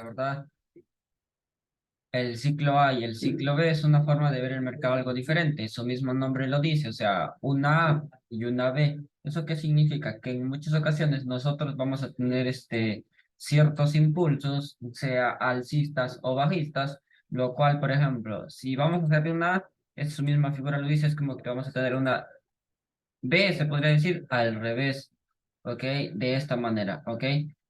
¿verdad? El ciclo A y el ciclo B es una forma de ver el mercado algo diferente. Su mismo nombre lo dice, o sea, una A y una B. ¿Eso qué significa? Que en muchas ocasiones nosotros vamos a tener ciertos impulsos, sea alcistas o bajistas, lo cual, por ejemplo, si vamos a hacer de una A, es su misma figura lo dice, es como que vamos a tener una B, se podría decir al revés, ¿ok? De esta manera, ¿ok?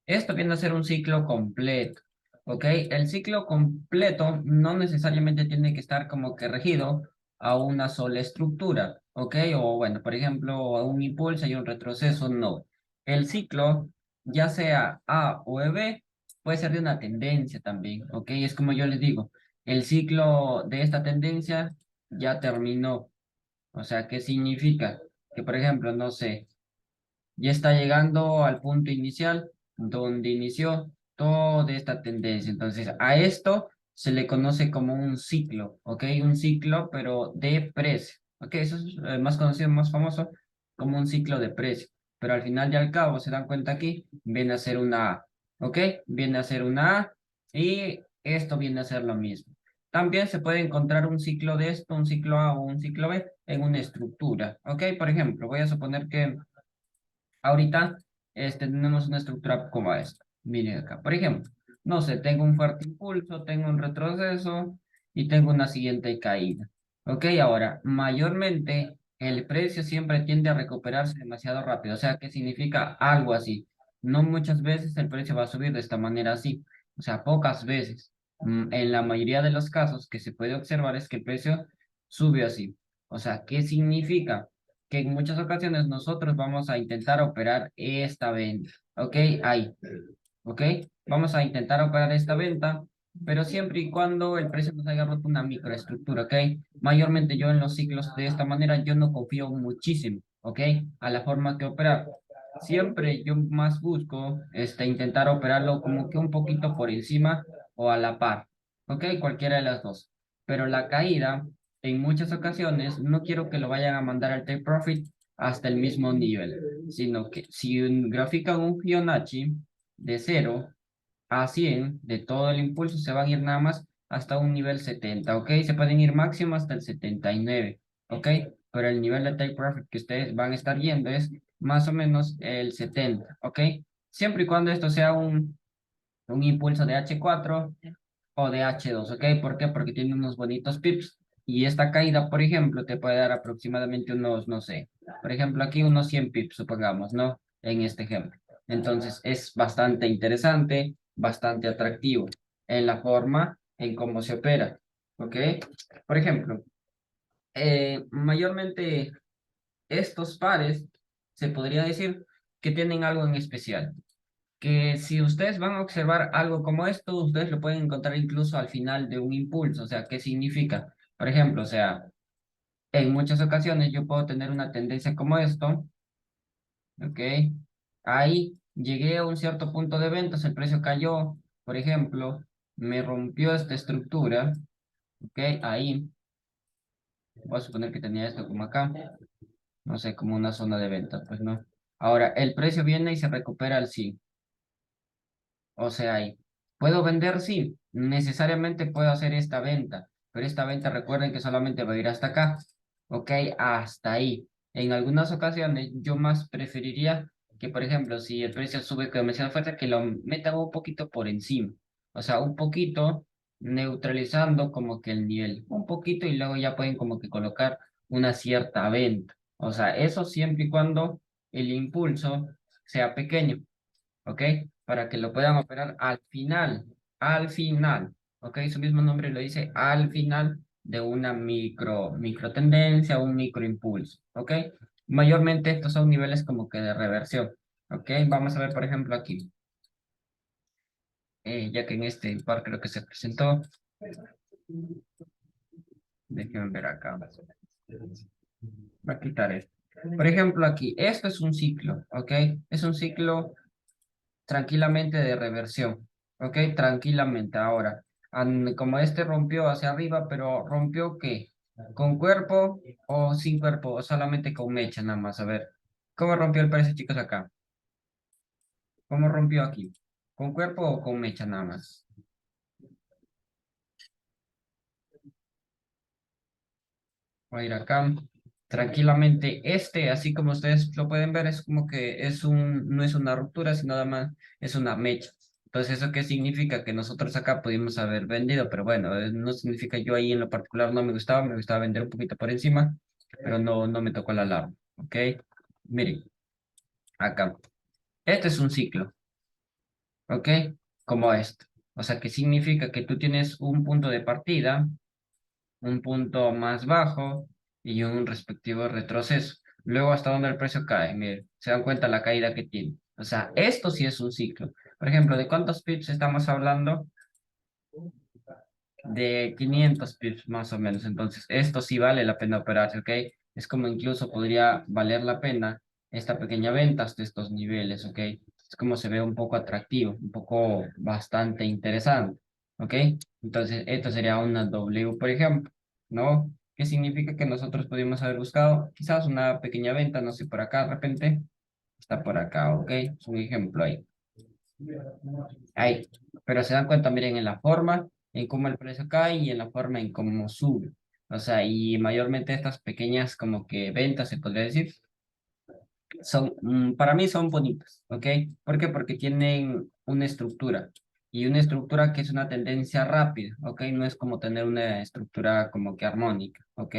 Esto viene a ser un ciclo completo, ¿ok? El ciclo completo no necesariamente tiene que estar como que regido a una sola estructura, ¿ok? O bueno, por ejemplo, a un impulso y un retroceso, no. El ciclo, ya sea A o B, puede ser de una tendencia también, ¿ok? Es como yo les digo, el ciclo de esta tendencia ya terminó. O sea, ¿qué significa? Que, por ejemplo, no sé, ya está llegando al punto inicial donde inició toda esta tendencia. Entonces, a esto se le conoce como un ciclo, ¿ok? Un ciclo, pero de precio, ¿ok? Eso es más conocido, más famoso como un ciclo de precio. Pero al final y al cabo, se dan cuenta aquí, viene a ser una A, ¿ok? Viene a ser una A y esto viene a ser lo mismo. También se puede encontrar un ciclo de esto, un ciclo A o un ciclo B en una estructura, ¿ok? Por ejemplo, voy a suponer que ahorita tenemos una estructura como esta. Miren acá, por ejemplo, no sé, tengo un fuerte impulso, tengo un retroceso y tengo una siguiente caída. Ok, ahora, mayormente el precio siempre tiende a recuperarse demasiado rápido. O sea, ¿qué significa algo así? No muchas veces el precio va a subir de esta manera así. O sea, pocas veces. En la mayoría de los casos que se puede observar es que el precio sube así. O sea, ¿qué significa? Que en muchas ocasiones nosotros vamos a intentar operar esta venta, ¿ok? Ahí, ¿ok? Vamos a intentar operar esta venta, pero siempre y cuando el precio nos haya roto una microestructura, ¿ok? Mayormente yo en los ciclos de esta manera yo no confío muchísimo, ¿ok? A la forma que operar. Siempre yo más busco intentar operarlo como que un poquito por encima o a la par, ¿ok? Cualquiera de las dos. Pero la caída en muchas ocasiones no quiero que lo vayan a mandar al take profit hasta el mismo nivel, sino que si grafican un Fibonacci de 0 a 100 de todo el impulso, se van a ir nada más hasta un nivel 70, ¿ok? Se pueden ir máximo hasta el 79, ¿ok? Pero el nivel de take profit que ustedes van a estar yendo es más o menos el 70, ¿ok? Siempre y cuando esto sea un impulso de H4 o de H2, ¿ok? ¿Por qué? Porque tiene unos bonitos pips. Y esta caída, por ejemplo, te puede dar aproximadamente unos, no sé, por ejemplo, aquí unos 100 pips, supongamos, ¿no? En este ejemplo. Entonces, es bastante interesante, bastante atractivo en la forma en cómo se opera, ¿ok? Por ejemplo, mayormente estos pares se podría decir que tienen algo en especial que si ustedes van a observar algo como esto, ustedes lo pueden encontrar incluso al final de un impulso. O sea, ¿qué significa? Por ejemplo, o sea, en muchas ocasiones yo puedo tener una tendencia como esto, ¿ok? Ahí llegué a un cierto punto de ventas, el precio cayó, por ejemplo, me rompió esta estructura, ¿ok? Ahí, voy a suponer que tenía esto como acá, no sé, como una zona de venta, pues no. Ahora, el precio viene y se recupera al 100. O sea, ahí. ¿Puedo vender? Sí, necesariamente puedo hacer esta venta, pero esta venta recuerden que solamente va a ir hasta acá, ¿ok? Hasta ahí. En algunas ocasiones yo más preferiría que, por ejemplo, si el precio sube con demasiada fuerza, que lo metan un poquito por encima. O sea, un poquito neutralizando como que el nivel, un poquito y luego ya pueden como que colocar una cierta venta. O sea, eso siempre y cuando el impulso sea pequeño. ¿Ok? Para que lo puedan operar al final, ¿ok? Su mismo nombre lo dice al final de una micro tendencia, un micro impulso, ¿ok? Mayormente estos son niveles como que de reversión, ¿ok? Vamos a ver, por ejemplo, aquí, ya que en este par creo que se presentó, déjenme ver acá, voy a quitar esto. Por ejemplo, aquí, esto es un ciclo, ¿ok? Es un ciclo tranquilamente de reversión, ¿ok? Tranquilamente. Ahora, como este rompió hacia arriba, pero ¿rompió qué? ¿Con cuerpo o sin cuerpo? O solamente con mecha nada más. A ver, ¿cómo rompió el precio, chicos, acá? ¿Cómo rompió aquí? ¿Con cuerpo o con mecha nada más? Voy a ir acá. Tranquilamente, así como ustedes lo pueden ver, es como que no es una ruptura, sino nada más es una mecha. Entonces, ¿eso qué significa? Que nosotros acá pudimos haber vendido, pero bueno, no significa yo ahí en lo particular no me gustaba vender un poquito por encima, pero no me tocó la alarma, ¿ok? Miren, acá. Este es un ciclo, ¿ok? Como esto. O sea, que significa que tú tienes un punto de partida, un punto más bajo y un respectivo retroceso. Luego, hasta donde el precio cae, miren, se dan cuenta la caída que tiene. O sea, esto sí es un ciclo. Por ejemplo, ¿de cuántos pips estamos hablando? De 500 pips más o menos. Entonces, esto sí vale la pena operarse, ¿ok? Es como incluso podría valer la pena esta pequeña venta hasta estos niveles, ¿ok? Es como se ve un poco atractivo, un poco bastante interesante, ¿ok? Entonces, esto sería una W, por ejemplo, ¿no? ¿Qué significa que nosotros pudimos haber buscado? Quizás una pequeña venta, no sé, por acá de repente, está por acá, ¿ok? Es un ejemplo ahí. Ahí, pero se dan cuenta, miren, en la forma, en cómo el precio cae y en la forma en cómo sube. O sea, y mayormente estas pequeñas como que ventas, se podría decir, para mí son bonitas, ¿ok? ¿Por qué? Porque tienen una estructura y una estructura que es una tendencia rápida, ¿ok? No es como tener una estructura como que armónica, ¿ok?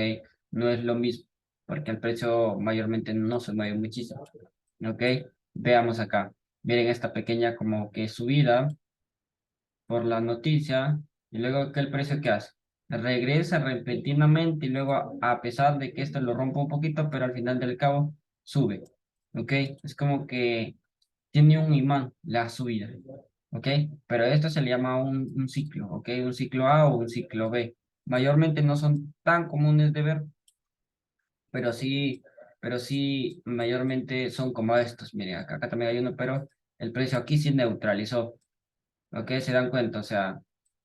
No es lo mismo, porque el precio mayormente no se mueve muchísimo, ¿ok? Veamos acá. Miren esta pequeña como que subida por la noticia y luego que el precio que hace regresa repentinamente y luego a pesar de que esto lo rompe un poquito, pero al final del cabo sube, ¿ok? Es como que tiene un imán la subida, ¿ok? Pero esto se le llama un ciclo, ¿ok? Un ciclo A o un ciclo B. Mayormente no son tan comunes de ver, pero sí mayormente son como estos. Miren, acá también hay uno, pero el precio aquí sí neutralizó. ¿Ok? Se dan cuenta, o sea,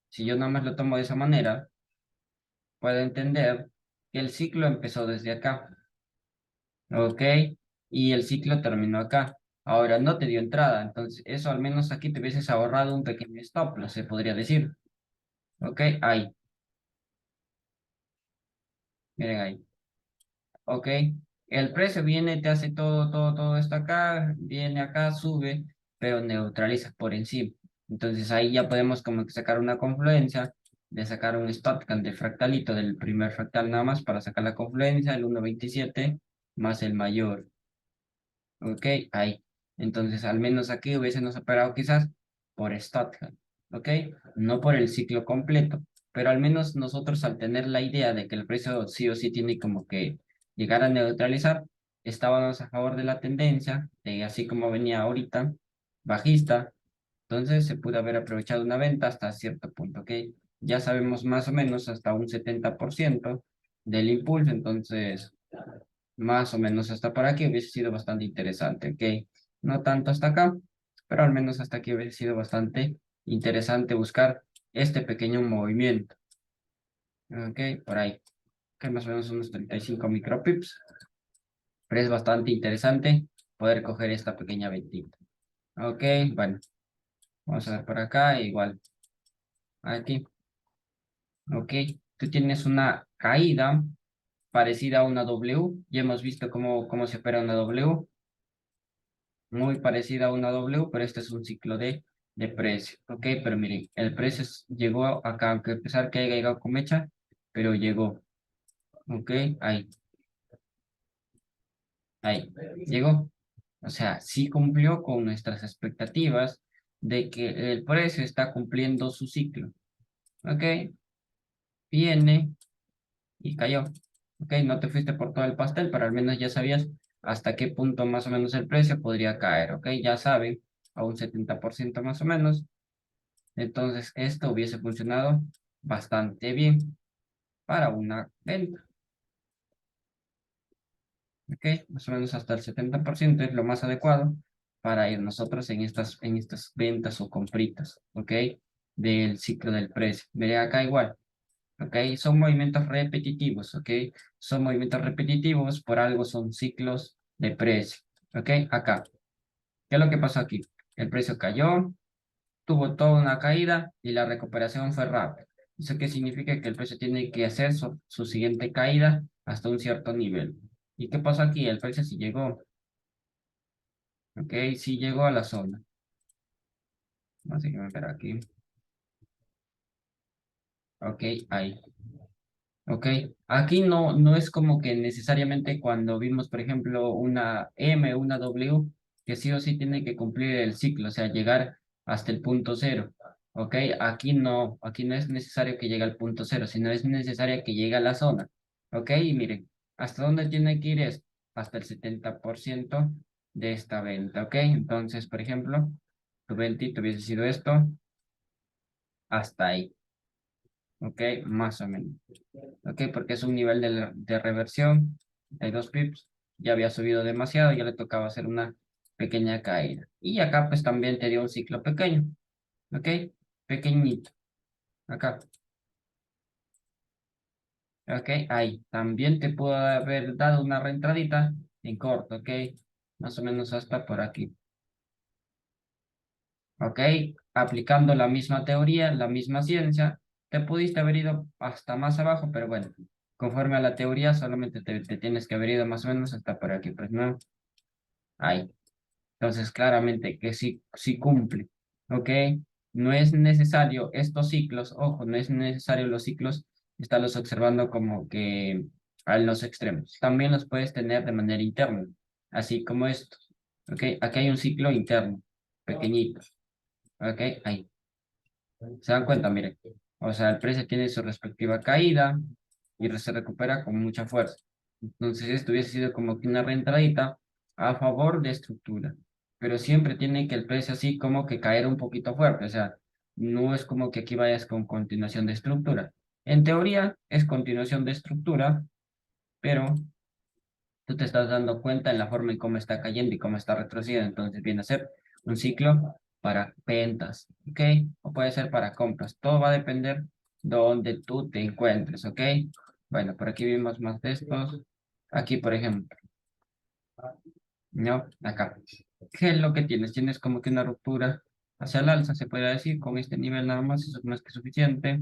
si yo nada más lo tomo de esa manera, puedo entender que el ciclo empezó desde acá, ¿ok? Y el ciclo terminó acá. Ahora no te dio entrada, entonces eso al menos aquí te hubieses ahorrado un pequeño stop, lo se podría decir, ¿ok? Ahí, miren ahí, ¿ok? El precio viene, te hace todo esto acá, viene acá, sube, pero neutraliza por encima. Entonces ahí ya podemos como que sacar una confluencia, de sacar un Stochastic de fractalito del primer fractal nada más para sacar la confluencia, el 1.27 más el mayor. Ok, ahí. Entonces, al menos aquí hubiésemos operado quizás por Stothard, ok, no por el ciclo completo, pero al menos nosotros al tener la idea de que el precio sí o sí tiene como que llegar a neutralizar, estábamos a favor de la tendencia, así como venía ahorita, bajista, entonces se pudo haber aprovechado una venta hasta cierto punto, ok. Ya sabemos más o menos hasta un 70% del impulso, entonces más o menos hasta por aquí hubiese sido bastante interesante, ¿ok? No tanto hasta acá, pero al menos hasta aquí hubiese sido bastante interesante buscar este pequeño movimiento, ¿ok? Por ahí, que más o menos unos 35 micropips, pero es bastante interesante poder coger esta pequeña ventita, ¿ok? Bueno, vamos a ver por acá, igual, aquí, ¿ok? Tú tienes una caída parecida a una W, ya hemos visto cómo se opera una W, muy parecida a una W, pero este es un ciclo de precio, ¿ok? Pero miren, el precio llegó acá, aunque a pesar que haya llegado con mecha, pero llegó, ¿ok? Ahí, llegó. O sea, sí cumplió con nuestras expectativas de que el precio está cumpliendo su ciclo, ¿ok? Viene y cayó, ¿ok? No te fuiste por todo el pastel, pero al menos ya sabías hasta qué punto más o menos el precio podría caer, ¿ok? Ya saben, a un 70% más o menos. Entonces, esto hubiese funcionado bastante bien para una venta, ¿ok? Más o menos hasta el 70% es lo más adecuado para ir nosotros en estas ventas o compritas, ¿ok? Del ciclo del precio. Veré acá igual, ¿ok? Son movimientos repetitivos, ¿ok? Son movimientos repetitivos, por algo son ciclos de precio, ¿ok? Acá, ¿qué es lo que pasó aquí? El precio cayó, tuvo toda una caída y la recuperación fue rápida. ¿Eso qué significa? Que el precio tiene que hacer su siguiente caída hasta un cierto nivel. ¿Y qué pasó aquí? El precio sí llegó, ¿ok? Sí llegó a la zona. Así que me espera aquí. Ok, ahí. Ok, aquí no es como que necesariamente cuando vimos, por ejemplo, una M, una W, que sí o sí tiene que cumplir el ciclo, o sea, llegar hasta el punto cero. Ok, aquí no es necesario que llegue al punto cero, sino es necesario que llegue a la zona. Ok, y miren, ¿hasta dónde tiene que ir esto? Hasta el 70% de esta venta. Ok, entonces, por ejemplo, tu ventito hubiese sido esto, hasta ahí. Ok, más o menos. Ok, porque es un nivel de reversión. Hay 2 pips. Ya había subido demasiado, ya le tocaba hacer una pequeña caída. Y acá pues también te dio un ciclo pequeño. Ok, pequeñito. Acá. Ok, ahí. También te puedo haber dado una reentradita en corto. Ok, más o menos hasta por aquí. Ok, aplicando la misma teoría, la misma ciencia, te pudiste haber ido hasta más abajo, pero bueno, conforme a la teoría, solamente te tienes que haber ido más o menos hasta por aquí, pues no, ahí. Entonces, claramente que sí cumple, ok. No es necesario estos ciclos, ojo, no es necesario los ciclos estarlos observando como que a los extremos. También los puedes tener de manera interna, así como estos, ok. Aquí hay un ciclo interno, pequeñito. Ok, ahí. ¿Se dan cuenta? Miren. O sea, el precio tiene su respectiva caída y se recupera con mucha fuerza. Entonces, esto hubiese sido como que una reentradita a favor de estructura. Pero siempre tiene que el precio así como que caer un poquito fuerte. O sea, no es como que aquí vayas con continuación de estructura. En teoría es continuación de estructura, pero tú te estás dando cuenta en la forma en cómo está cayendo y cómo está retrocediendo. Entonces viene a ser un ciclo para ventas, ¿ok? O puede ser para compras. Todo va a depender de donde tú te encuentres, ¿ok? Bueno, por aquí vimos más de estos. Aquí, por ejemplo, ¿no? Acá. ¿Qué es lo que tienes? Tienes como que una ruptura hacia el alza, se puede decir, con este nivel nada más, eso es más que suficiente.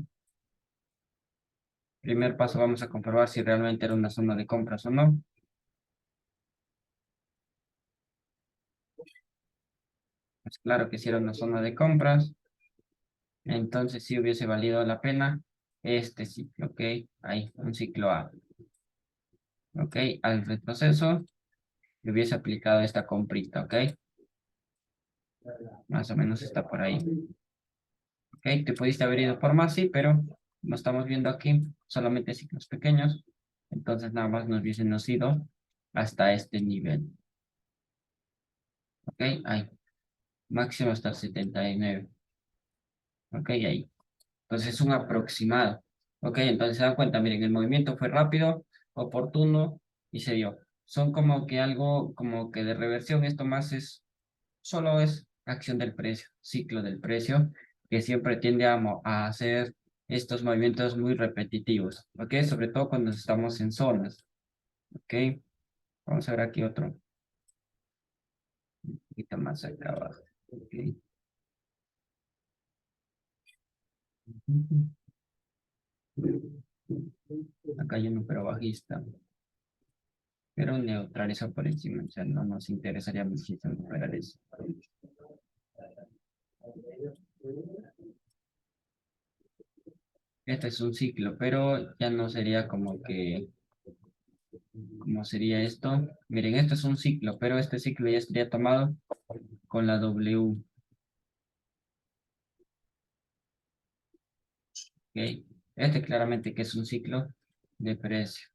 Primer paso, vamos a comprobar si realmente era una zona de compras o no. Pues claro que sí era una zona de compras. Entonces sí hubiese valido la pena este ciclo, ¿ok? Ahí, un ciclo A, ¿ok? Al retroceso le hubiese aplicado esta comprita, ¿ok? Más o menos está por ahí, ¿ok? Te pudiste haber ido por más, sí, pero no estamos viendo aquí solamente ciclos pequeños, entonces nada más nos hubiésemos ido hasta este nivel, ¿ok? Ahí, máximo hasta el 79, ¿ok? Ahí. Entonces es un aproximado. Ok, entonces se dan cuenta, miren, el movimiento fue rápido, oportuno y se dio. Son como que algo como que de reversión, esto más solo es acción del precio, ciclo del precio, que siempre tiende a hacer estos movimientos muy repetitivos, ok, sobre todo cuando estamos en zonas, ok. Vamos a ver aquí otro, un poquito más acá abajo, ok. Acá hay un número bajista, pero neutraliza por encima, o sea, no nos interesaría muchísimo ver eso. Este es un ciclo, pero ya no sería como que, ¿cómo sería esto? Miren, esto es un ciclo, pero este ciclo ya estaría tomado con la W, ¿ok? Este claramente que es un ciclo de precio,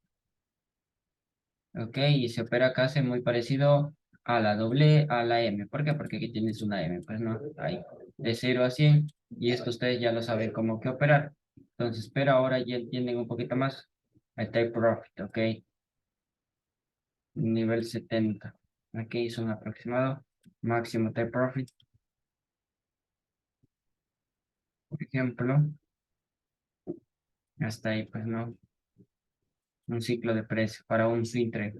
¿ok? Y se opera casi muy parecido a la doble, a la M. ¿Por qué? Porque aquí tienes una M, pues no, ahí, de 0 a 100, y esto ustedes ya lo saben cómo que operar. Entonces, pero ahora ya entienden un poquito más el take profit, ¿ok? Nivel 70. Aquí hizo un aproximado. Máximo take profit, por ejemplo. Hasta ahí, pues no. Un ciclo de precio para un swing trade.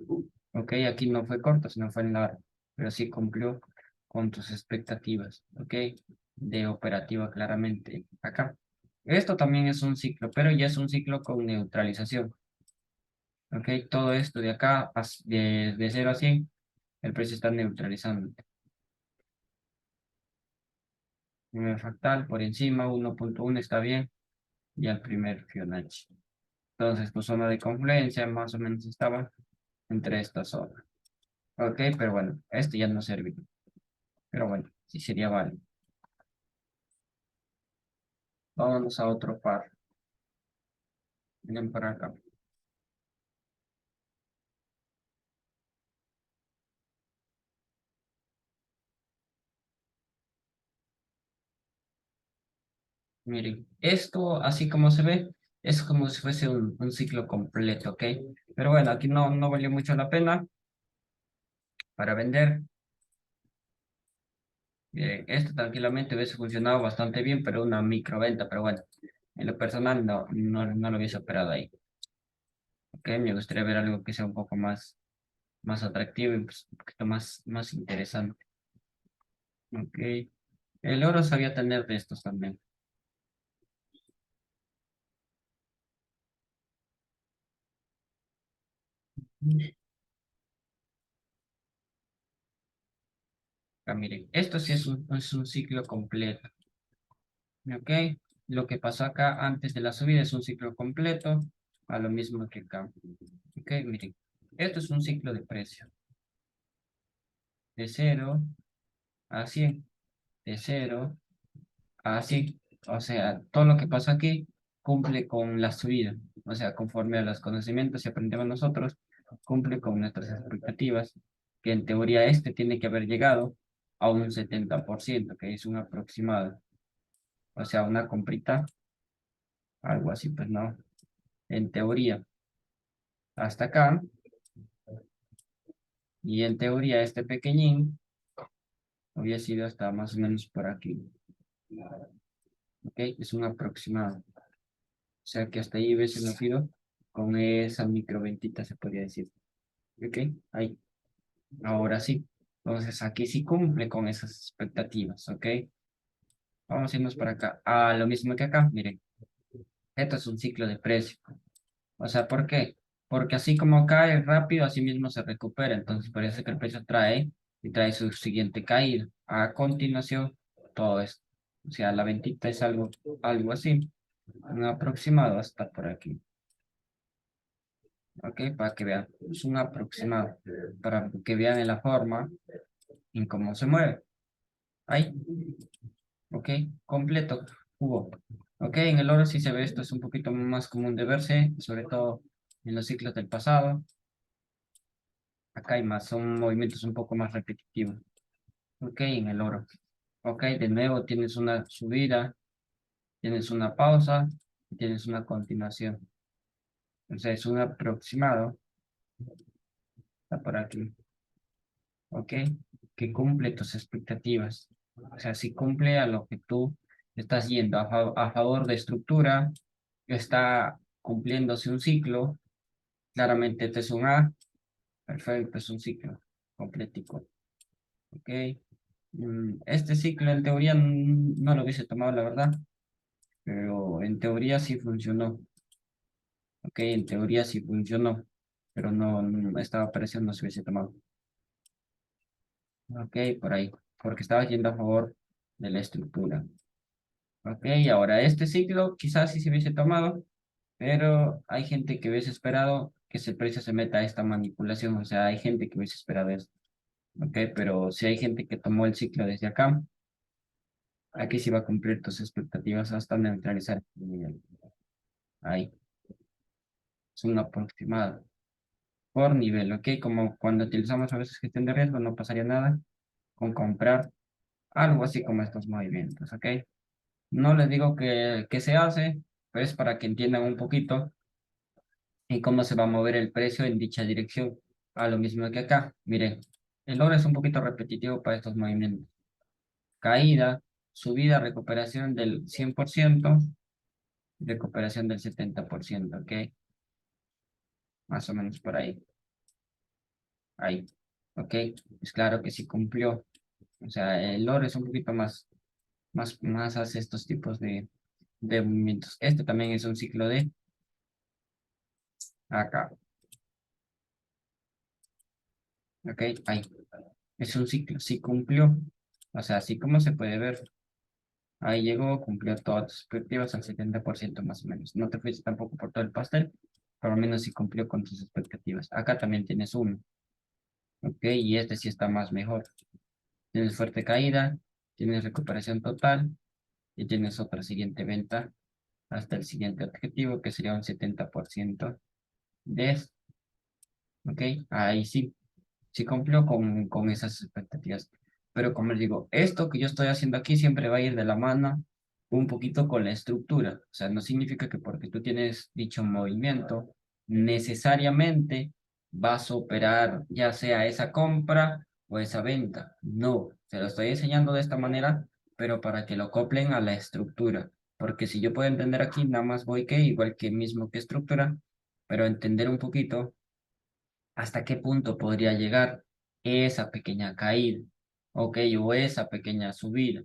Ok, aquí no fue corto, sino fue en largo. Pero sí cumplió con tus expectativas. Ok, de operativa claramente acá. Esto también es un ciclo, pero ya es un ciclo con neutralización. ¿Ok? Todo esto de acá, de 0 a 100, el precio está neutralizando. Primer fractal por encima, 1.1 está bien, y el primer Fibonacci. Entonces, tu zona de confluencia más o menos estaba entre esta zona. Ok, pero bueno, esto ya no sirve. Pero bueno, sí sería válido. Vámonos a otro par. Miren para acá. Miren, esto así como se ve, es como si fuese un ciclo completo, ¿ok? Pero bueno, aquí no valió mucho la pena para vender. Esto tranquilamente hubiese funcionado bastante bien, pero una microventa, pero bueno, en lo personal no lo hubiese operado ahí. ¿Ok? Me gustaría ver algo que sea un poco más atractivo y pues, un poquito más interesante. ¿Ok? El oro sabía tener de estos también. Ah, miren, esto sí es un ciclo completo. ¿Ok? Lo que pasó acá antes de la subida es un ciclo completo, a lo mismo que acá. ¿Ok? Miren, esto es un ciclo de precio. De 0 a 100, de 0 a 100. O sea, todo lo que pasa aquí cumple con la subida. O sea, conforme a los conocimientos que aprendemos nosotros, cumple con nuestras expectativas, que en teoría este tiene que haber llegado a un 70%, que es un aproximado. O sea, una comprita, algo así, pues no. En teoría, hasta acá, y en teoría este pequeñín había sido hasta más o menos por aquí. ¿Ok? Es un aproximado. O sea que hasta ahí hubiese nacido con esa microventita, se podría decir. ¿Ok? Ahí. Ahora sí. Entonces aquí sí cumple con esas expectativas. ¿Ok? Vamos a irnos para acá. Ah, lo mismo que acá. Miren, esto es un ciclo de precio. O sea, ¿por qué? Porque así como cae rápido, así mismo se recupera. Entonces parece que el precio trae y trae su siguiente caída. A continuación, todo esto. O sea, la ventita es algo así. Un aproximado hasta por aquí. ¿Ok? Para que vean. Es un aproximado. Para que vean en la forma en cómo se mueve. Ahí. ¿Ok? Completo. Hubo. ¿Ok? En el oro sí se ve esto. Es un poquito más común de verse. Sobre todo en los ciclos del pasado. Acá hay más, son movimientos un poco más repetitivos. Ok, en el oro. Ok, de nuevo tienes una subida, tienes una pausa y tienes una continuación. O sea, es un aproximado, está por aquí. Ok, que cumple tus expectativas. O sea, si cumple a lo que tú estás yendo a favor de estructura, está cumpliéndose un ciclo. Claramente este es un A, perfecto, es un ciclo completico. Ok. Este ciclo en teoría no lo hubiese tomado, la verdad, pero en teoría sí funcionó. Ok, en teoría sí funcionó, pero no estaba pareciendo no se hubiese tomado. Ok, por ahí, porque estaba yendo a favor de la estructura. Ok, ahora este ciclo quizás sí se hubiese tomado, pero hay gente que hubiese esperado que ese precio se meta a esta manipulación. O sea, hay gente que hubiese esperado esto. Ok, pero si hay gente que tomó el ciclo desde acá, aquí sí va a cumplir tus expectativas hasta neutralizar el nivel. Ahí, es un aproximado por nivel, ¿ok? Como cuando utilizamos a veces gestión de riesgo, no pasaría nada con comprar algo así como estos movimientos, ¿ok? No les digo que se hace, pues para que entiendan un poquito y cómo se va a mover el precio en dicha dirección. A lo mismo que acá, miren, el oro es un poquito repetitivo para estos movimientos. Caída, subida, recuperación del 100%, recuperación del 70%, ¿ok? Más o menos por ahí. Ahí, ¿ok? Es claro que sí cumplió. O sea, el oro es un poquito más hace estos tipos de movimientos. Este también es un ciclo de acá. Ok, ahí. Es un ciclo, sí cumplió. O sea, así como se puede ver. Ahí llegó, cumplió todas tus expectativas al 70% más o menos. No te fuiste tampoco por todo el pastel, pero al menos sí cumplió con tus expectativas. Acá también tienes uno. Ok, y este sí está más mejor. Tienes fuerte caída, tienes recuperación total y tienes otra siguiente venta hasta el siguiente objetivo, que sería un 70% de esto. Ok, ahí sí. Sí cumplió con esas expectativas. Pero como les digo, esto que yo estoy haciendo aquí siempre va a ir de la mano un poquito con la estructura. O sea, no significa que porque tú tienes dicho movimiento, necesariamente vas a operar ya sea esa compra o esa venta. No, se lo estoy enseñando de esta manera, pero para que lo acoplen a la estructura. Porque si yo puedo entender aquí, nada más voy que igual que mismo que estructura, pero entender un poquito hasta qué punto podría llegar esa pequeña caída, ok, o esa pequeña subida.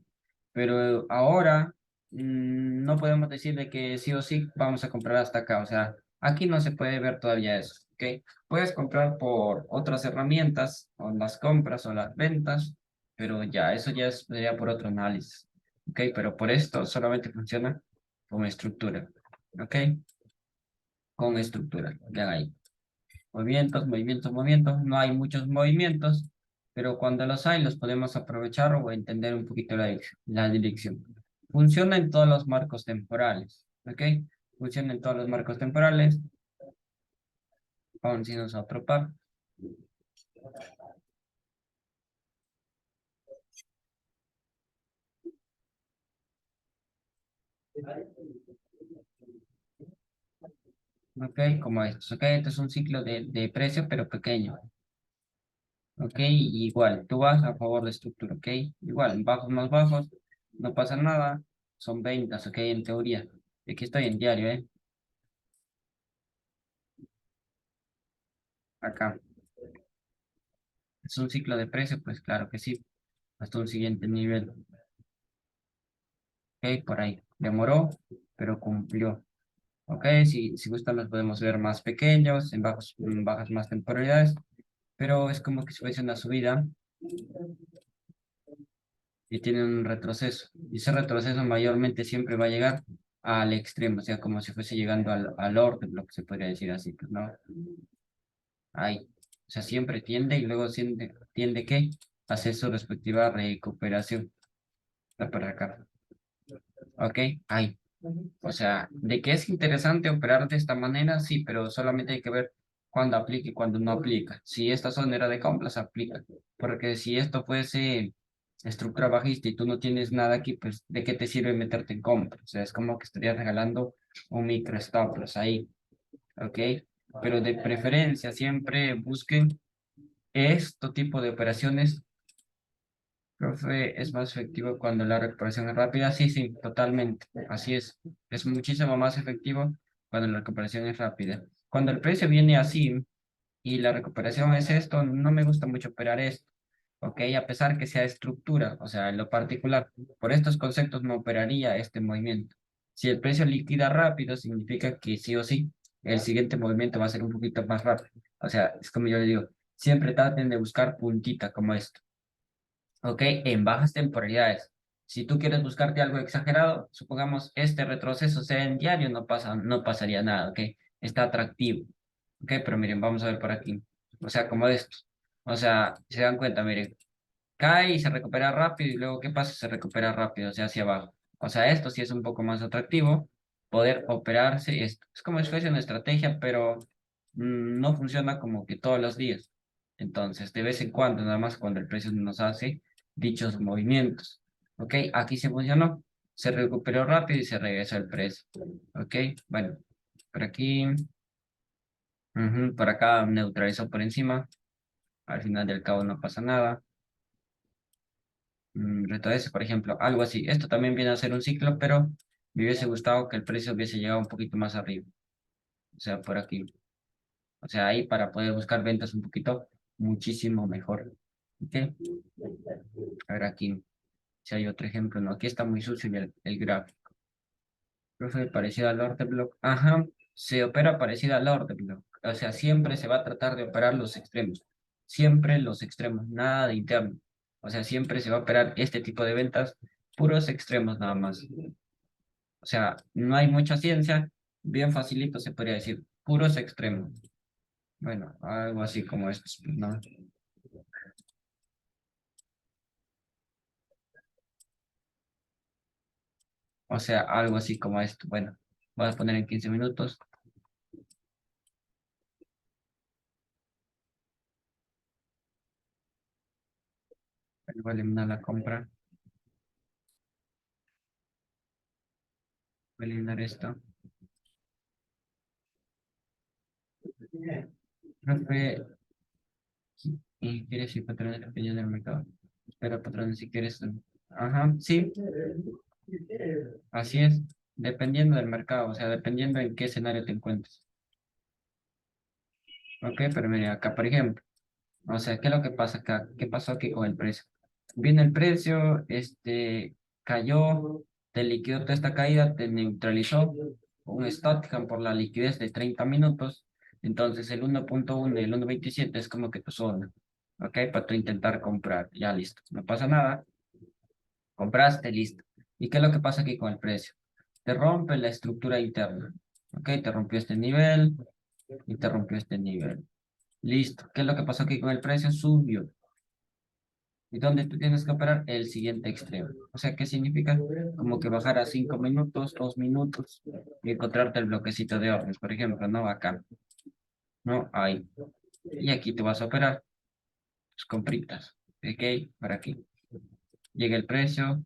Pero ahora no podemos decir de que sí o sí vamos a comprar hasta acá, o sea, aquí no se puede ver todavía eso, ok. Puedes comprar por otras herramientas, o las compras o las ventas, pero ya, eso ya sería por otro análisis, ok, pero por esto solamente funciona con estructura, ok, con estructura, ya ahí. Movimientos, movimientos, movimientos. No hay muchos movimientos, pero cuando los hay, los podemos aprovechar o entender un poquito la dirección. Funciona en todos los marcos temporales, ¿ok? Funciona en todos los marcos temporales. Vamos a irnos a otro par. ¿Ok? Como estos, ¿ok? Este es un ciclo de precio, pero pequeño. ¿Ok? Igual, tú vas a favor de estructura, ¿ok? Igual, en bajos más bajos, no pasa nada. Son ventas, ¿ok? En teoría. Aquí estoy en diario, ¿eh? Acá. ¿Es un ciclo de precio? Pues claro que sí, hasta un siguiente nivel. Ok, por ahí. Demoró, pero cumplió. Ok, si gustan los podemos ver más pequeños, en bajas más temporalidades, pero es como que si fuese una subida y tiene un retroceso. Y ese retroceso mayormente siempre va a llegar al extremo, o sea, como si fuese llegando al orden, lo que se podría decir así, pues, ¿no? Ahí. O sea, siempre tiende y luego tiende ¿qué? A hacer su respectiva recuperación. Está para acá. Ok, ahí. O sea, de que es interesante operar de esta manera, sí, pero solamente hay que ver cuándo aplica y cuándo no aplica. Si esta zona era de compras, aplica. Porque si esto fuese estructura bajista y tú no tienes nada aquí, pues ¿de qué te sirve meterte en compra? O sea, es como que estarías regalando un micro stop loss ahí, ¿ok? Pero de preferencia siempre busquen este tipo de operaciones. Profe, es más efectivo cuando la recuperación es rápida. Sí, sí, totalmente. Así es. Es muchísimo más efectivo cuando la recuperación es rápida. Cuando el precio viene así y la recuperación es esto, no me gusta mucho operar esto. Ok, a pesar que sea estructura, o sea, en lo particular, por estos conceptos no operaría este movimiento. Si el precio liquida rápido, significa que sí o sí, el siguiente movimiento va a ser un poquito más rápido. O sea, es como yo le digo, siempre traten de buscar puntita como esto. ¿Ok? En bajas temporalidades. Si tú quieres buscarte algo exagerado, supongamos este retroceso sea en diario, no pasaría nada, ¿ok? Está atractivo, ¿ok? Pero miren, vamos a ver por aquí. O sea, como esto. O sea, se dan cuenta, miren, cae y se recupera rápido y luego, ¿qué pasa? Se recupera rápido, o sea, hacia abajo. O sea, esto sí es un poco más atractivo, poder operarse esto. Es como si fuese una estrategia, pero no funciona como que todos los días. Entonces, de vez en cuando, nada más cuando el precio nos hace dichos movimientos. ¿Ok? Aquí se funcionó, se recuperó rápido y se regresó el precio. ¿Ok? Bueno, por aquí, por acá neutralizó por encima. Al final del cabo no pasa nada. Retrocede, por ejemplo, algo así. Esto también viene a ser un ciclo, pero me hubiese gustado que el precio hubiese llegado un poquito más arriba. O sea, por aquí. O sea, ahí para poder buscar ventas un poquito muchísimo mejor. ¿Ok? A ver aquí si hay otro ejemplo. No, aquí está muy sucio el gráfico. Profe, parecido al order block. Ajá, se opera parecido al order block. O sea, siempre se va a tratar de operar los extremos. Siempre los extremos, nada de interno. O sea, siempre se va a operar este tipo de ventas, puros extremos nada más. O sea, no hay mucha ciencia, bien facilito se podría decir, puros extremos. Bueno, algo así como esto, ¿no? O sea, algo así como esto. Bueno, voy a poner en 15 minutos. Voy a eliminar la compra. Voy a eliminar esto. Profe, y quieres ir patrones dependiendo del mercado. Espera, patrones, si quieres. Ajá, sí, así es. Dependiendo del mercado, o sea, dependiendo en qué escenario te encuentres. Ok, pero mira, acá, por ejemplo, o sea, ¿qué es lo que pasa acá? ¿Qué pasó aquí con el precio? Viene el precio, cayó, te liquidó toda esta caída, te neutralizó un stop por la liquidez de 30 minutos. Entonces, el 1.1 y el 1.27 es como que tu zona. Ok, para tú intentar comprar. Ya listo, no pasa nada. Compraste, listo. ¿Y qué es lo que pasa aquí con el precio? Te rompe la estructura interna. Ok, te rompió este nivel y te rompió este nivel. Listo. ¿Qué es lo que pasó aquí con el precio? Subió. ¿Y dónde tú tienes que operar? El siguiente extremo. O sea, ¿qué significa? Como que bajar a 5 minutos, 2 minutos y encontrarte el bloquecito de órdenes. Por ejemplo, no acá, no ahí. Y aquí te vas a operar tus compritas. Ok, para aquí. Llega el precio,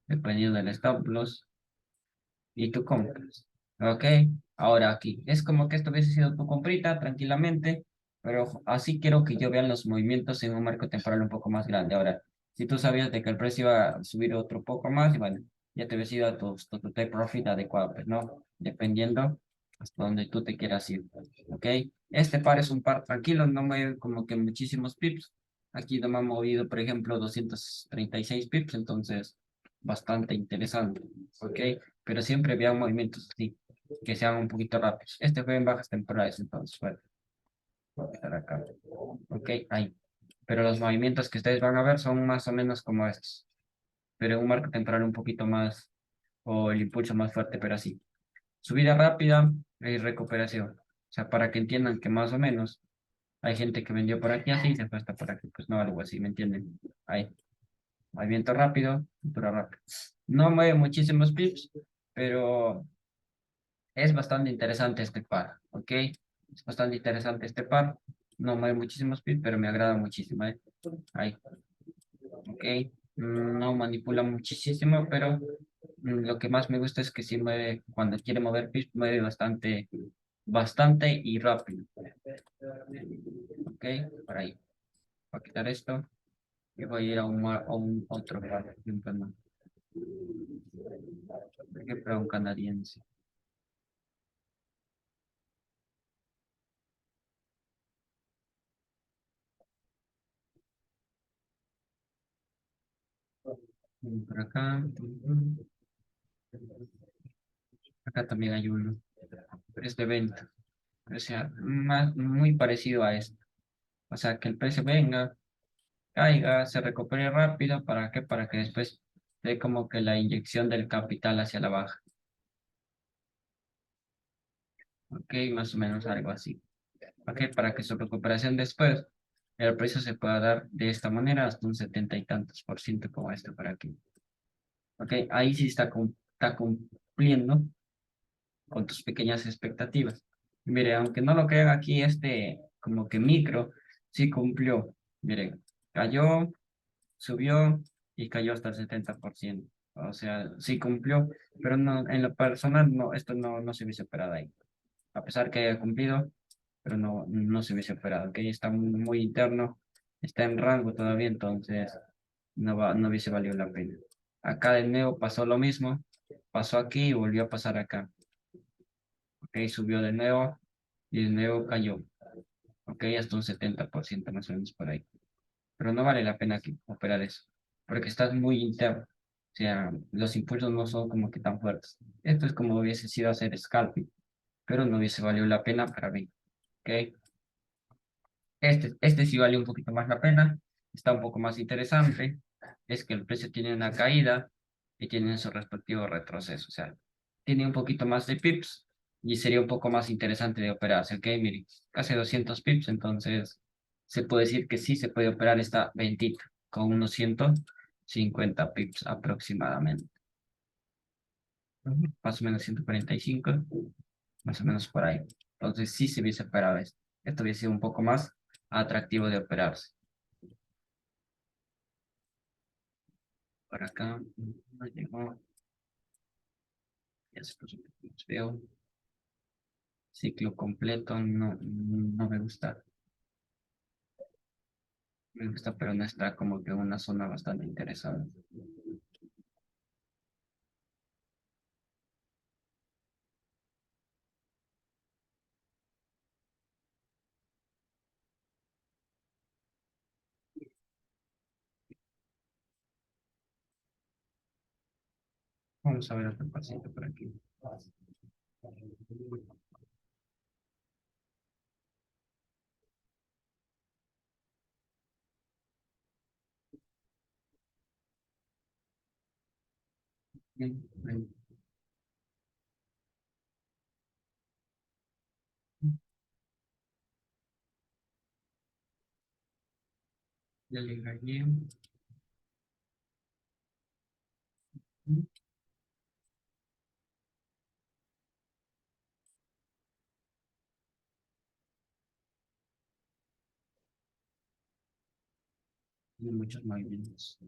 dependiendo del stop loss, y tú compras. Ok, ahora aquí. Es como que esto hubiese sido tu comprita tranquilamente, pero ojo, así quiero que yo vean los movimientos en un marco temporal un poco más grande. Ahora, si tú sabías de que el precio iba a subir otro poco más, y bueno, ya te hubiese ido a tu take profit adecuado, pues no, dependiendo hasta donde tú te quieras ir. Ok, este par es un par tranquilo, no mueve como que muchísimos pips. Aquí no me ha movido, por ejemplo, 236 pips, entonces bastante interesante. Ok, pero siempre había movimientos así, que sean un poquito rápidos. Este fue en bajas temporales, entonces, bueno, voy a quitar acá. Ok, ahí. Pero los movimientos que ustedes van a ver son más o menos como estos, pero en un marco temporal un poquito más, o el impulso más fuerte, pero así. Subida rápida y recuperación. O sea, para que entiendan que más o menos hay gente que vendió por aquí así y se fue hasta por aquí, pues no, algo así, ¿me entienden? Ahí. Movimiento rápido, cultura rápida. No mueve muchísimos pips, pero es bastante interesante este par, ¿ok? Es bastante interesante este par. No mueve muchísimos pips, pero me agrada muchísimo, ¿eh? Ahí, ¿ok? No manipula muchísimo, pero lo que más me gusta es que sí mueve, cuando quiere mover pips, mueve bastante, bastante y rápido, ¿ok? Por ahí. Voy a quitar esto y voy a ir a un otro par, por ejemplo, a un canadiense. Por acá, acá también hay uno, pero es de venta. O sea, muy parecido a esto. O sea, que el precio venga, caiga, se recupere rápido, ¿para qué? Para que después dé como que la inyección del capital hacia la baja. Ok, más o menos algo así. Ok, para que su recuperación después, el precio se pueda dar de esta manera hasta un 70 y tantos por ciento como esto para aquí. Ok, ahí sí está cumpliendo con tus pequeñas expectativas. Mire, aunque no lo crean aquí, como que micro, sí cumplió. Miren, cayó, subió y cayó hasta el 70%. O sea, sí cumplió, pero no, en lo personal no, esto no se hubiese operado ahí. A pesar que haya cumplido, pero no se hubiese operado. Que está muy interno, está en rango todavía, entonces no hubiese valido la pena. Acá de nuevo pasó lo mismo, pasó aquí y volvió a pasar acá. Ok, subió de nuevo y de nuevo cayó. Ok, hasta un 70% más o menos por ahí. Pero no vale la pena aquí operar eso, porque estás muy interno. sea, los impulsos no son como que tan fuertes. Esto es como hubiese sido hacer scalping, pero no hubiese valido la pena para mí. ¿Ok? Este sí vale un poquito más la pena, está un poco más interesante, es que el precio tiene una caída y tiene su respectivo retroceso, o sea, tiene un poquito más de pips y sería un poco más interesante de operarse, ok, mire, casi 200 pips, entonces se puede decir que sí se puede operar esta ventita con unos 150 pips aproximadamente. Más o menos 145, más o menos por ahí. Entonces sí se hubiese operado esto. Esto hubiese sido un poco más atractivo de operarse. Por acá no llegó, ya se puso un poco más feo. Ciclo completo, no me gusta. Me gusta, pero no está como que una zona bastante interesante. Vamos a ver otro pasito por aquí. Bien, ahí. Ya le engañé. Tiene muchos movimientos.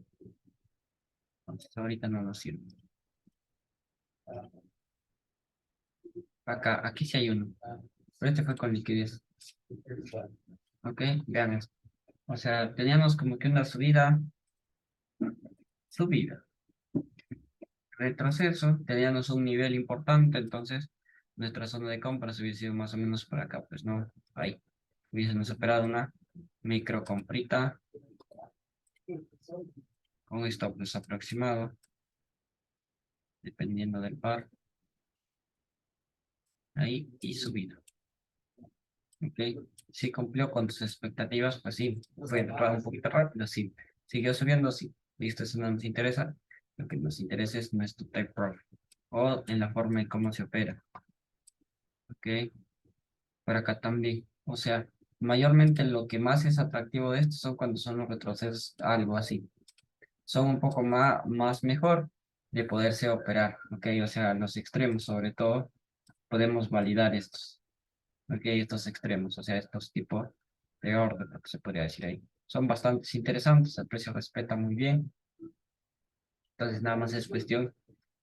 Entonces ahorita no nos sirve. Acá, aquí sí hay uno. Pero este fue con liquidez. Ok, vean esto. O sea, teníamos como que una subida, retroceso, teníamos un nivel importante, entonces nuestra zona de compra se hubiese sido más o menos por acá, pues no, ahí. Hubiésemos esperado una micro comprita con stop loss aproximado, dependiendo del par, ahí, y subida. Ok, si cumplió con tus expectativas, pues sí, fue un poquito rápido, sí. Siguió subiendo, sí. Listo, eso no nos interesa. Lo que nos interesa es nuestro take profit o en la forma en cómo se opera. Ok, por acá también. O sea, mayormente lo que más es atractivo de esto son cuando son los retrocesos, algo así. Son un poco más mejor de poderse operar. Ok, o sea, los extremos sobre todo, podemos validar estos. Ok, estos extremos, o sea, estos tipos de orden, lo que se podría decir ahí. Son bastante interesantes, el precio respeta muy bien. Entonces, nada más es cuestión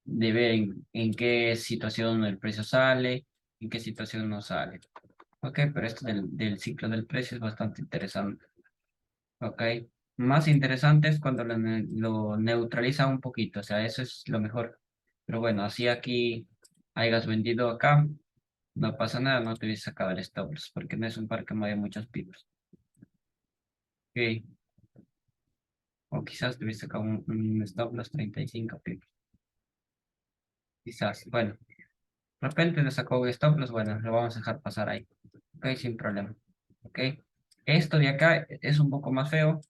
de ver en qué situación el precio sale, en qué situación no sale. Ok, pero esto del ciclo del precio es bastante interesante. Ok, más interesante es cuando lo neutraliza un poquito, o sea, eso es lo mejor. Pero bueno, así aquí hayas vendido acá, no pasa nada, no te hubiese sacado el stop loss, porque no es un par que mueve muchos picos. Ok, o quizás te hubiese sacado un stop loss 35 picos. Quizás, bueno, de repente le sacó un stop loss, bueno, lo vamos a dejar pasar ahí. Ok, sin problema. Ok, esto de acá es un poco más feo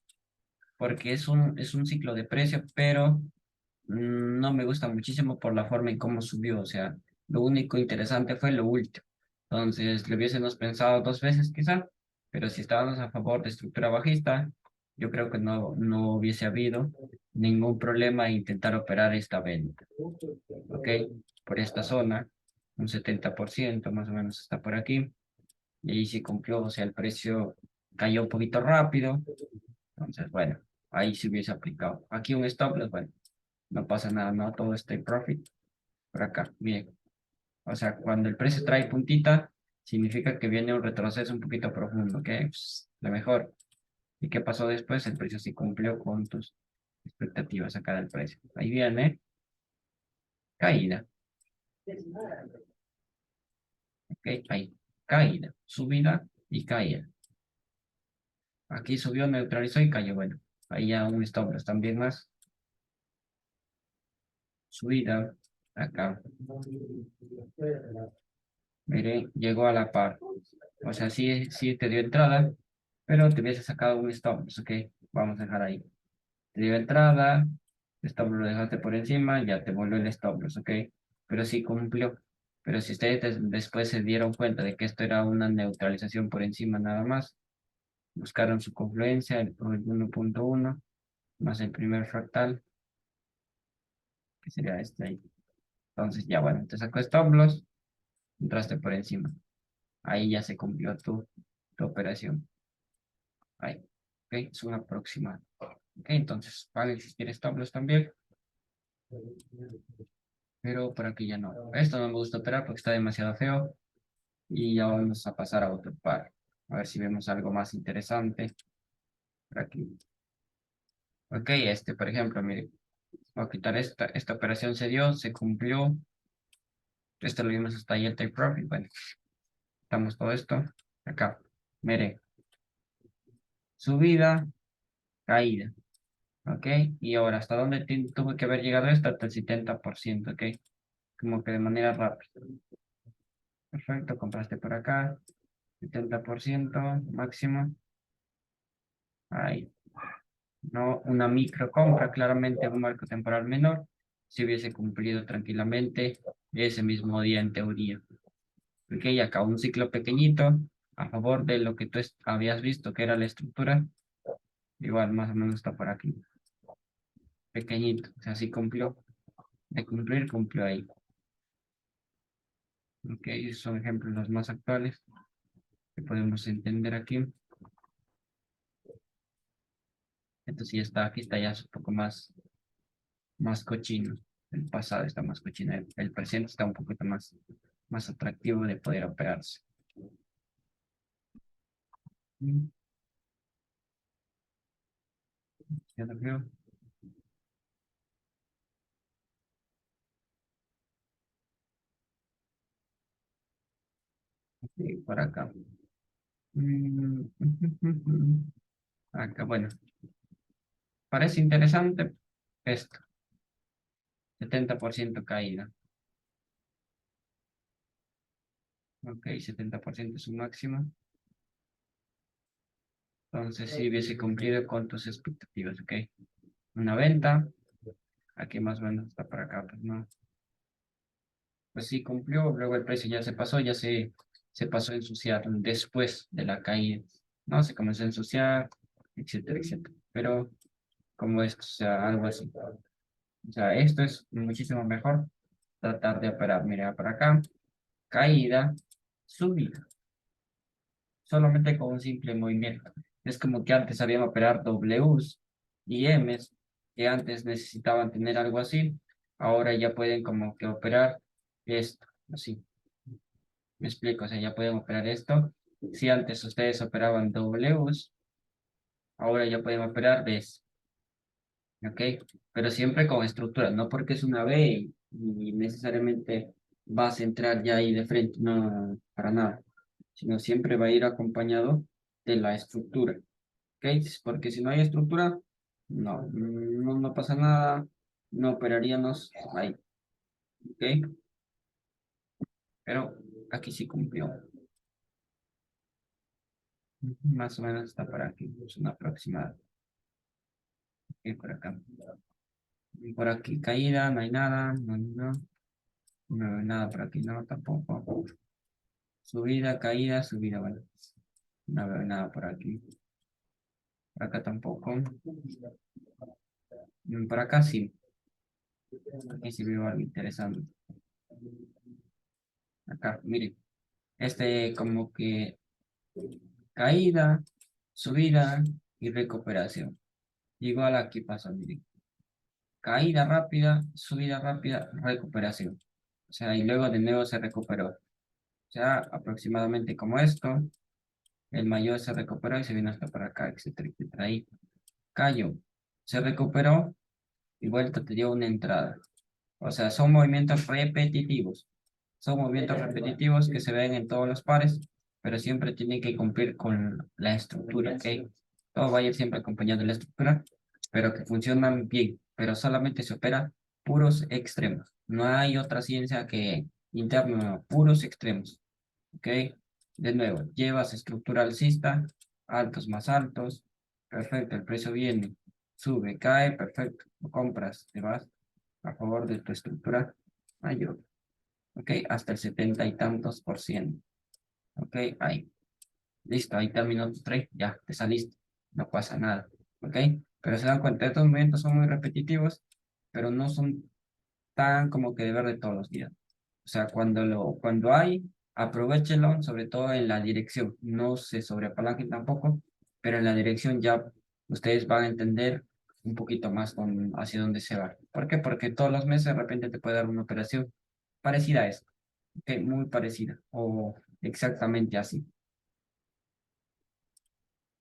porque es un ciclo de precio, pero no me gusta muchísimo por la forma en cómo subió. O sea, lo único interesante fue lo último. Entonces, lo hubiésemos pensado dos veces quizá, pero si estábamos a favor de estructura bajista, yo creo que no hubiese habido ningún problema en intentar operar esta venta. ¿Ok? Por esta zona, un 70% más o menos está por aquí. Y ahí sí cumplió, o sea, el precio cayó un poquito rápido. Entonces, bueno, ahí se hubiese aplicado. Aquí un stop loss, bueno, no pasa nada, no todo está en profit. Por acá, bien. O sea, cuando el precio trae puntita, significa que viene un retroceso un poquito profundo, ¿ok? Pues, lo mejor. ¿Y qué pasó después? El precio sí cumplió con tus expectativas acá del precio. Ahí viene caída, ¿ok? Ahí, caída, subida y caída. Aquí subió, neutralizó y cayó. Bueno, ahí ya un stop loss también más. subida, acá. Mire, llegó a la par. O sea, sí te dio entrada, pero te hubiese sacado un stop loss, ok. Vamos a dejar ahí. Te dio entrada, stop loss lo dejaste por encima, ya te volvió el stop loss, ok. Pero sí cumplió. Pero si ustedes después se dieron cuenta de que esto era una neutralización por encima nada más, buscaron su confluencia, el 1.1, más el primer fractal, que sería este ahí. Entonces ya bueno, te sacó stop loss, entraste por encima. Ahí ya se cumplió tu operación. Ahí. Ok, es una aproximada. Ok, entonces van a existir stop loss también, pero por aquí ya no. Esto no me gusta operar porque está demasiado feo. Y ya vamos a pasar a otro par. A ver si vemos algo más interesante por aquí. Ok, este, por ejemplo, mire, voy a quitar esta operación se dio, se cumplió. Esto lo vimos hasta ahí el take profit. Bueno, estamos todo esto acá. Mire, subida, caída. Ok, y ahora, ¿hasta dónde tuvo que haber llegado esto? Hasta el 70%, ok, como que de manera rápida. Perfecto, compraste por acá, 70% máximo. Ahí, no una micro compra, claramente un marco temporal menor, si hubiese cumplido tranquilamente ese mismo día en teoría. Ok, acá un ciclo pequeñito a favor de lo que tú habías visto que era la estructura, igual más o menos está por aquí, pequeñito, o sea, sí cumplió, de cumplir, cumplió ahí. Ok, son ejemplos los más actuales que podemos entender aquí. Entonces ya está, aquí está ya un poco más cochino. El pasado está más cochino, el presente está un poquito más atractivo de poder operarse. Mm, ya lo veo. Sí, por acá. Mm, Acá, bueno, parece interesante esto, 70% caída. Ok, 70% es su máximo. Entonces, si hubiese cumplido con tus expectativas, ok. Una venta, aquí más o menos está para acá, pues no. Pues sí cumplió, luego el precio ya se pasó, se pasó a ensuciar después de la caída, ¿no? Se comenzó a ensuciar, etcétera, etcétera. Pero como esto, o sea, algo así. O sea, esto es muchísimo mejor tratar de operar. Mira, para acá, caída, subida, solamente con un simple movimiento. Es como que antes sabían operar Ws y Ms, que antes necesitaban tener algo así, ahora ya pueden como que operar esto, así. Me explico, o sea, ya pueden operar esto. Si antes ustedes operaban Ws, ahora ya pueden operar Bs, ¿ok? Pero siempre con estructura, no porque es una B y necesariamente vas a entrar ya ahí de frente, no, para nada, sino siempre va a ir acompañado de la estructura, ¿ok? Porque si no hay estructura, no pasa nada, no operaríamos ahí, ¿ok? Pero aquí sí cumplió. Más o menos está para aquí, es una aproximada. Y por acá. Y por aquí caída, no hay nada, no veo nada por aquí, no, tampoco. Subida, caída, subida, bueno, no veo nada por aquí. Por acá tampoco. Por acá sí, aquí sí veo algo interesante. Acá, mire, este como que caída, subida y recuperación. Igual aquí pasa, mire, caída rápida, subida rápida, recuperación. O sea, y luego de nuevo se recuperó. O sea, aproximadamente como esto. El mayor se recuperó y se vino hasta para acá, etcétera, etcétera. Ahí cayó. Se recuperó y vuelta te dio una entrada. O sea, son movimientos repetitivos. Son movimientos repetitivos que se ven en todos los pares, pero siempre tienen que cumplir con la estructura, ¿ok? Todo va a ir siempre acompañado de la estructura, pero que funcionan bien, pero solamente se opera puros extremos. No hay otra ciencia que interno, no, puros extremos. ¿Ok? De nuevo, llevas estructura alcista, altos más altos, perfecto, el precio viene, sube, cae, perfecto, lo compras, te vas a favor de tu estructura mayor. ¿Ok? Hasta el 70 y tantos por ciento. ¿Ok? Ahí. Listo, ahí terminó tu trade, ya, te saliste, no pasa nada. ¿Ok? Pero se dan cuenta, estos movimientos son muy repetitivos, pero no son tan como que de ver de todos los días. O sea, cuando hay, aprovéchenlo, sobre todo en la dirección. No se sobreapalanquen tampoco, pero en la dirección ya ustedes van a entender un poquito más hacia dónde se va. ¿Por qué? Porque todos los meses de repente te puede dar una operación parecida a esta, ¿ok? Muy parecida o exactamente así.